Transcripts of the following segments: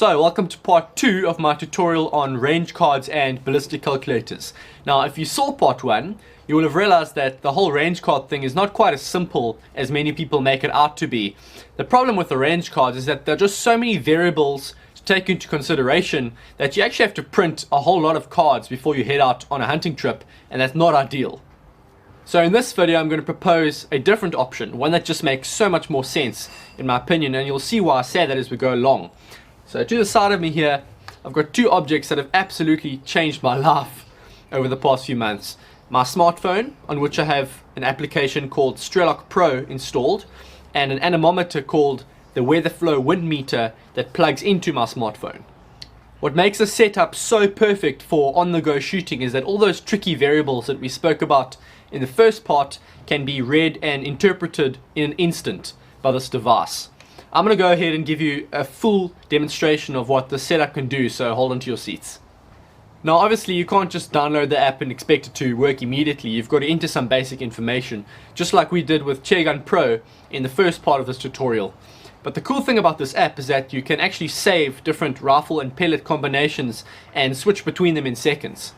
So, welcome to part 2 of my tutorial on range cards and ballistic calculators. Now, if you saw part 1, you will have realized that the whole range card thing is not quite as simple as many people make it out to be. The problem with the range cards is that there are just so many variables to take into consideration that you actually have to print a whole lot of cards before you head out on a hunting trip, and that's not ideal. So in this video I'm going to propose a different option, one that just makes so much more sense in my opinion, and you'll see why I say that as we go along. So to the side of me here, I've got two objects that have absolutely changed my life over the past few months. My smartphone, on which I have an application called strelok Pro installed, and an anemometer called the Weather Flow Wind Meter that plugs into my smartphone. What makes this setup so perfect for on-the-go shooting is that all those tricky variables that we spoke about in the first part can be read and interpreted in an instant by this device. I'm going to go ahead and give you a full demonstration of what the setup can do, so hold on to your seats. Now obviously you can't just download the app and expect it to work immediately. You've got to enter some basic information, just like we did with Chairgun Pro in the first part of this tutorial. But the cool thing about this app is that you can actually save different rifle and pellet combinations and switch between them in seconds.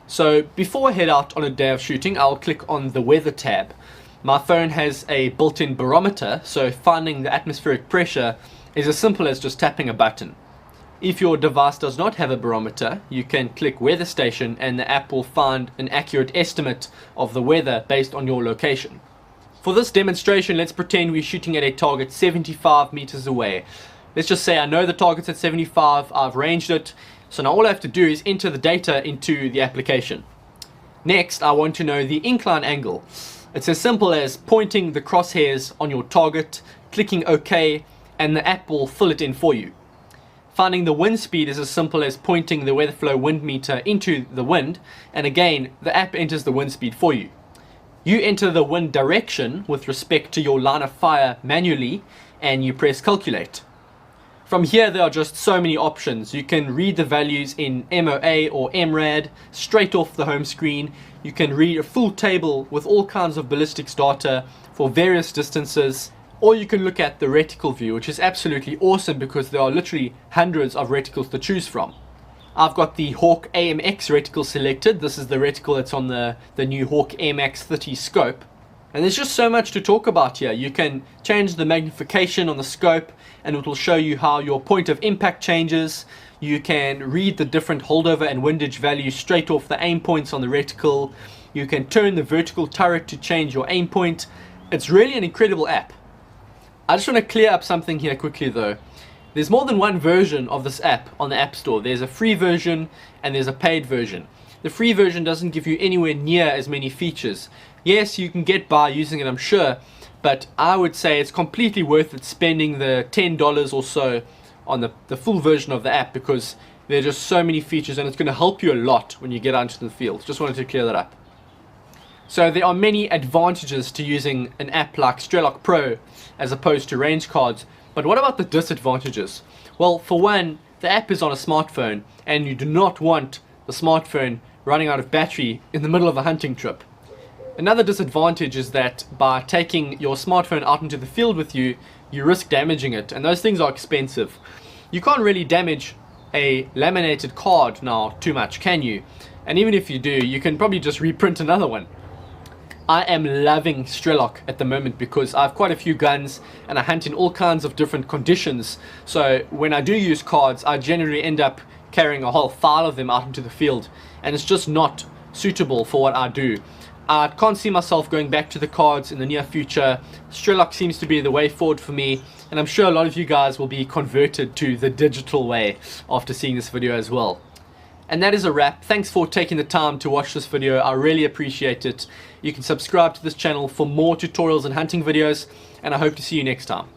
So before I head out on a day of shooting, I'll click on the weather tab. My phone has a built-in barometer, so finding the atmospheric pressure is as simple as just tapping a button. If your device does not have a barometer, you can click weather station and the app will find an accurate estimate of the weather based on your location. For this demonstration, let's pretend we're shooting at a target 75 meters away. Let's just say I know the target's at 75, I've ranged it, so now all I have to do is enter the data into the application. Next, I want to know the incline angle. It's as simple as pointing the crosshairs on your target, clicking OK, and the app will fill it in for you. Finding the wind speed is as simple as pointing the weather flow wind meter into the wind, and again, the app enters the wind speed for you. You enter the wind direction with respect to your line of fire manually, and you press calculate. From here there are just so many options. You can read the values in MOA or MRAD straight off the home screen. You can read a full table with all kinds of ballistics data for various distances, or you can look at the reticle view, which is absolutely awesome because there are literally hundreds of reticles to choose from. I've got the Hawk AMX reticle selected. This is the reticle that's on the new Hawk AMX 30 scope. And there's just so much to talk about here. You can change the magnification on the scope and it will show you how your point of impact changes. You can read the different holdover and windage values straight off the aim points on the reticle. You can turn the vertical turret to change your aim point. It's really an incredible app. I just want to clear up something here quickly though. There's more than one version of this app on the App Store. There's a free version and there's a paid version. The free version doesn't give you anywhere near as many features. Yes, you can get by using it, I'm sure, but I would say it's completely worth it spending the $10 or so on the full version of the app because there are just so many features and it's going to help you a lot when you get out into the field. Just wanted to clear that up. So there are many advantages to using an app like strelok Pro as opposed to range cards, but what about the disadvantages? Well, for one, the app is on a smartphone and you do not want the smartphone running out of battery in the middle of a hunting trip. Another disadvantage is that by taking your smartphone out into the field with you, you risk damaging it, and those things are expensive. You can't really damage a laminated card now too much, can you? And even if you do, you can probably just reprint another one. I am loving strelok at the moment because I have quite a few guns and I hunt in all kinds of different conditions. So when I do use cards, I generally end up carrying a whole file of them out into the field, and it's just not suitable for what I do. I can't see myself going back to the cards in the near future. Strelok seems to be the way forward for me, and I'm sure a lot of you guys will be converted to the digital way after seeing this video as well. And that is a wrap. Thanks for taking the time to watch this video. I really appreciate it. You can subscribe to this channel for more tutorials and hunting videos, and I hope to see you next time.